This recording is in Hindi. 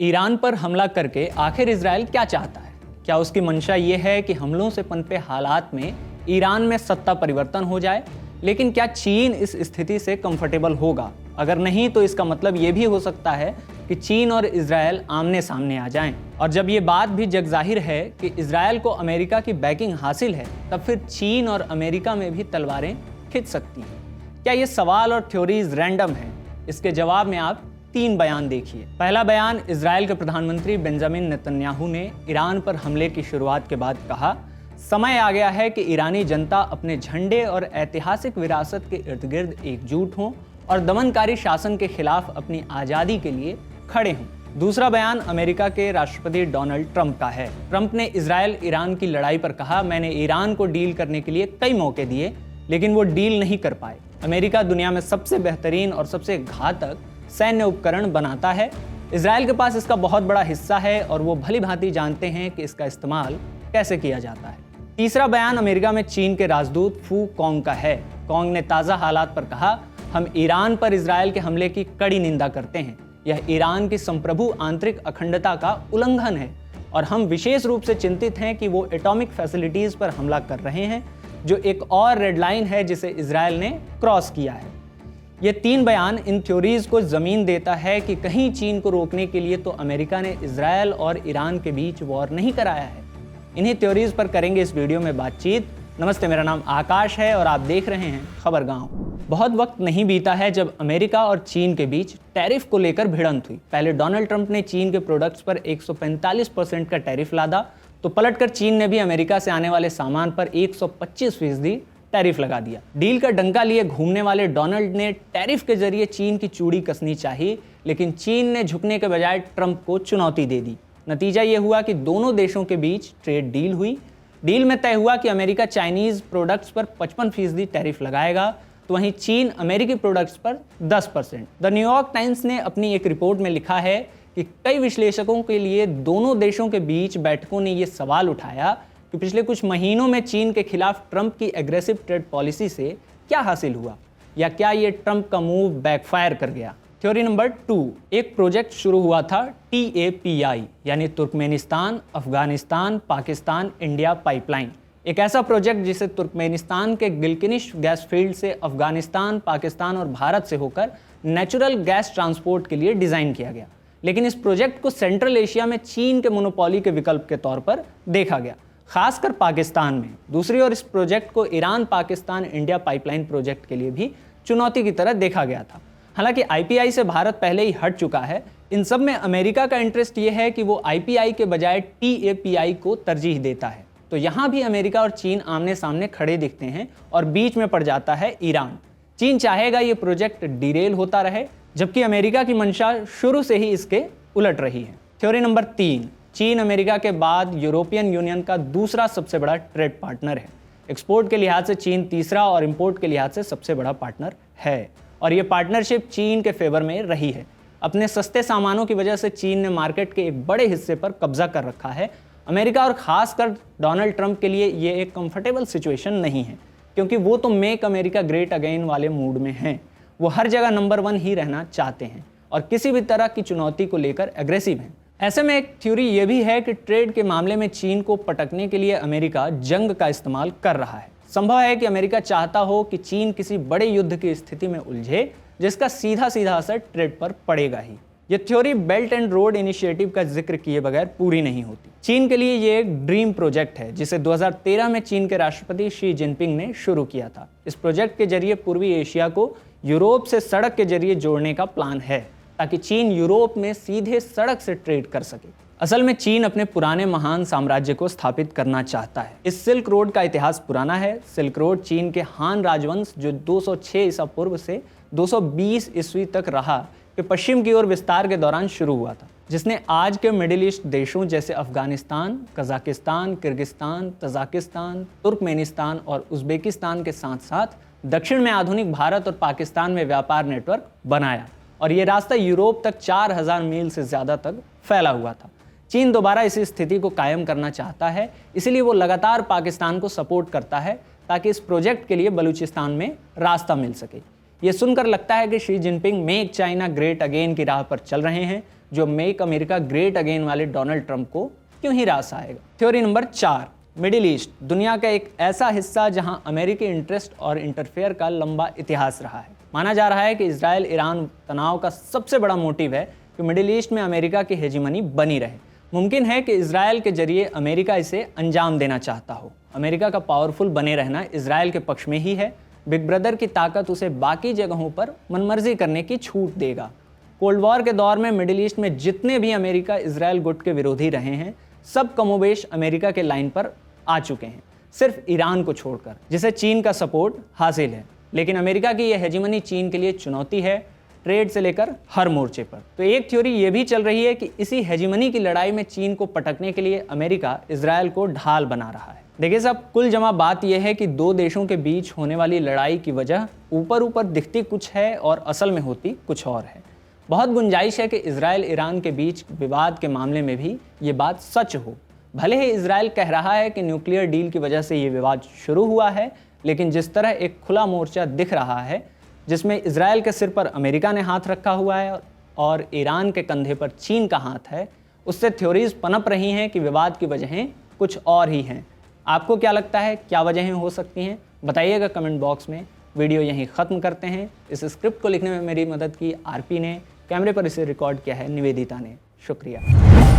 ईरान पर हमला करके आखिर इजराइल क्या चाहता है? क्या उसकी मंशा ये है कि हमलों से पनपे हालात में ईरान में सत्ता परिवर्तन हो जाए? लेकिन क्या चीन इस स्थिति से कंफर्टेबल होगा? अगर नहीं तो इसका मतलब ये भी हो सकता है कि चीन और इजराइल आमने सामने आ जाएं। और जब ये बात भी जगजाहिर है कि इजराइल को अमेरिका की बैकिंग हासिल है, तब फिर चीन और अमेरिका में भी तलवारें खिंच सकती हैं। क्या ये सवाल और थ्योरीज रैंडम हैं? इसके जवाब में आप 3 बयान देखिए। पहला बयान इजराइल के प्रधानमंत्री बेंजामिन नेतन्याहू ने ईरान पर हमले की शुरुआत के बाद कहा, समय आ गया है कि ईरानी जनता अपने झंडे और ऐतिहासिक विरासत के इर्द गिर्द एकजुट हों और दमनकारी शासन के खिलाफ अपनी आज़ादी के लिए खड़े हों। दूसरा बयान अमेरिका के राष्ट्रपति डोनाल्ड ट्रंप का है। ट्रंप ने इजराइल ईरान की लड़ाई पर कहा, मैंने ईरान को डील करने के लिए कई मौके दिए, लेकिन वो डील नहीं कर पाए। अमेरिका दुनिया में सबसे बेहतरीन और सबसे घातक सैन्य उपकरण बनाता है। इजराइल के पास इसका बहुत बड़ा हिस्सा है और वो भली भांति जानते हैं कि इसका इस्तेमाल कैसे किया जाता है। तीसरा बयान अमेरिका में चीन के राजदूत फू कॉन्ग का है। कॉन्ग ने ताज़ा हालात पर कहा, हम ईरान पर इजराइल के हमले की कड़ी निंदा करते हैं। यह ईरान की संप्रभु आंतरिक अखंडता का उल्लंघन है और हम विशेष रूप से चिंतित हैं कि वो एटॉमिक फैसिलिटीज़ पर हमला कर रहे हैं, जो एक और रेड लाइन है जिसे इजराइल ने क्रॉस किया है। ये 3 बयान इन थ्योरीज को ज़मीन देता है कि कहीं चीन को रोकने के लिए तो अमेरिका ने इजराइल और ईरान के बीच वॉर नहीं कराया है। इन्हीं थ्योरीज पर करेंगे इस वीडियो में बातचीत। नमस्ते, मेरा नाम आकाश है और आप देख रहे हैं खबर गांव। बहुत वक्त नहीं बीता है जब अमेरिका और चीन के बीच टैरिफ को लेकर भिड़ंत हुई। पहले डोनाल्ड ट्रंप ने चीन के प्रोडक्ट्स पर 145% का टैरिफ लादा, तो पलटकर चीन ने भी अमेरिका से आने वाले सामान पर 125% टैरिफ लगा दिया। डील का डंका लिए घूमने वाले डोनाल्ड ने टैरिफ के जरिए चीन की चूड़ी कसनी चाहिए, लेकिन चीन ने झुकने के बजाय ट्रंप को चुनौती दे दी। नतीजा ये हुआ कि दोनों देशों के बीच ट्रेड डील हुई। डील में तय हुआ कि अमेरिका चाइनीज प्रोडक्ट्स पर 55% टैरिफ लगाएगा, तो वहीं चीन अमेरिकी प्रोडक्ट्स पर 10%। द न्यूयॉर्क टाइम्स ने अपनी एक रिपोर्ट में लिखा है कि कई विश्लेषकों के लिए दोनों देशों के बीच बैठकों ने ये सवाल उठाया कि पिछले कुछ महीनों में चीन के खिलाफ ट्रंप की एग्रेसिव ट्रेड पॉलिसी से क्या हासिल हुआ, या क्या ये ट्रंप का मूव बैकफायर कर गया। थ्योरी नंबर 2, एक प्रोजेक्ट शुरू हुआ था TAPI यानी Turkmenistan, Afghanistan, Pakistan, India pipeline. एक ऐसा प्रोजेक्ट जिसे तुर्कमेनिस्तान के गिलकिनिश गैस फील्ड से अफगानिस्तान, पाकिस्तान और भारत से होकर नेचुरल गैस ट्रांसपोर्ट के लिए डिज़ाइन किया गया। लेकिन इस प्रोजेक्ट को सेंट्रल एशिया में चीन के मोनोपोली के विकल्प के तौर पर देखा गया, खासकर पाकिस्तान में। दूसरी ओर इस प्रोजेक्ट को Iran, Pakistan, India pipeline project के लिए भी चुनौती की तरह देखा गया था। हालांकि IPI से भारत पहले ही हट चुका है। इन सब में अमेरिका का इंटरेस्ट ये है कि वो IPI के बजाय TAPI को तरजीह देता है। तो यहाँ भी अमेरिका और चीन आमने सामने खड़े दिखते हैं और बीच में पड़ जाता है ईरान। चीन चाहेगा ये प्रोजेक्ट डिरेल होता रहे, जबकि अमेरिका की मंशा शुरू से ही इसके उलट रही है। थ्योरी नंबर 3, चीन अमेरिका के बाद यूरोपियन यूनियन का दूसरा सबसे बड़ा ट्रेड पार्टनर है। एक्सपोर्ट के लिहाज से चीन तीसरा और इंपोर्ट के लिहाज से सबसे बड़ा पार्टनर है, और ये पार्टनरशिप चीन के फेवर में रही है। अपने सस्ते सामानों की वजह से चीन ने मार्केट के एक बड़े हिस्से पर कब्जा कर रखा है। अमेरिका और खासकर डोनाल्ड ट्रंप के लिए ये एक कंफर्टेबल सिचुएशन नहीं है, क्योंकि वो तो मेक अमेरिका ग्रेट अगेन वाले मूड में हैं। वो हर जगह नंबर 1 ही रहना चाहते हैं और किसी भी तरह की चुनौती को लेकर एग्रेसिव हैं। ऐसे में एक थ्योरी ये भी है कि ट्रेड के मामले में चीन को पटकने के लिए अमेरिका जंग का इस्तेमाल कर रहा है। संभव है कि अमेरिका चाहता हो कि चीन किसी बड़े युद्ध की स्थिति में उलझे, जिसका सीधा सीधा असर ट्रेड पर पड़ेगा ही। ये theory belt and road initiative का जिक्र किए बगैर पूरी नहीं होती। चीन के लिए ये एक ड्रीम प्रोजेक्ट है, जिसे 2013 में चीन के राष्ट्रपति शी जिनपिंग ने शुरू किया था। इस प्रोजेक्ट के जरिए पूर्वी एशिया को यूरोप से सड़क के जरिए जोड़ने का प्लान है, ताकि चीन यूरोप में सीधे सड़क से ट्रेड कर सके। असल में चीन अपने पुराने महान साम्राज्य को स्थापित करना चाहता है। इस सिल्क रोड का इतिहास पुराना है। सिल्क रोड चीन के हान राजवंश, जो 206 ईसा पूर्व से 220 ईस्वी तक रहा, के पश्चिम की ओर विस्तार के दौरान शुरू हुआ था, जिसने आज के मिडिल ईस्ट देशों जैसे Afghanistan, Kazakhstan, Kyrgyzstan, Tajikistan, Turkmenistan और उज्बेकिस्तान के साथ साथ दक्षिण में आधुनिक भारत और पाकिस्तान में व्यापार नेटवर्क बनाया, और ये रास्ता यूरोप तक 4000 मील से ज़्यादा तक फैला हुआ था। चीन दोबारा इसी स्थिति को कायम करना चाहता है, इसीलिए वो लगातार पाकिस्तान को सपोर्ट करता है ताकि इस प्रोजेक्ट के लिए बलूचिस्तान में रास्ता मिल सके। ये सुनकर लगता है कि Xi Jinping make China great again की राह पर चल रहे हैं, जो मेक अमेरिका ग्रेट अगेन वाले डोनाल्ड ट्रंप को क्यों ही रास आएगा। थ्योरी नंबर 4, मिडिल ईस्ट दुनिया का एक ऐसा हिस्सा जहां अमेरिकी इंटरेस्ट और इंटरफेयर का लंबा इतिहास रहा है। माना जा रहा है कि इजराइल ईरान तनाव का सबसे बड़ा मोटिव है कि मिडिल ईस्ट में अमेरिका की हेजीमनी बनी रहे। मुमकिन है कि इजराइल के जरिए अमेरिका इसे अंजाम देना चाहता हो। अमेरिका का पावरफुल बने रहना इजराइल के पक्ष में ही है। बिग ब्रदर की ताकत उसे बाकी जगहों पर मनमर्जी करने की छूट देगा। कोल्ड वॉर के दौर में मिडिल ईस्ट में जितने भी अमेरिका इजराइल गुट के विरोधी रहे हैं, सब कमोबेश अमेरिका के लाइन पर आ चुके हैं, सिर्फ ईरान को छोड़कर, जिसे चीन का सपोर्ट हासिल है। लेकिन अमेरिका की यह हेजीमनी चीन के लिए चुनौती है, ट्रेड से लेकर हर मोर्चे पर। तो एक थ्योरी ये भी चल रही है कि इसी हेजीमनी की लड़ाई में चीन को पटकने के लिए अमेरिका इजराइल को ढाल बना रहा है। देखिए साहब, कुल जमा बात यह है कि दो देशों के बीच होने वाली लड़ाई की वजह ऊपर ऊपर दिखती कुछ है और असल में होती कुछ और है। बहुत गुंजाइश है कि इजराइल ईरान के बीच विवाद के मामले में भी ये बात सच हो। भले ही इजराइल कह रहा है कि न्यूक्लियर डील की वजह से ये विवाद शुरू हुआ है, लेकिन जिस तरह एक खुला मोर्चा दिख रहा है जिसमें इजराइल के सिर पर अमेरिका ने हाथ रखा हुआ है और ईरान के कंधे पर चीन का हाथ है, उससे थ्योरीज पनप रही हैं कि विवाद की वजहें कुछ और ही हैं। आपको क्या लगता है, क्या वजहें हो सकती हैं? बताइएगा कमेंट बॉक्स में। वीडियो यहीं ख़त्म करते हैं। इस स्क्रिप्ट को लिखने में मेरी मदद की आरपी ने, कैमरे पर इसे रिकॉर्ड किया है निवेदिता ने। शुक्रिया।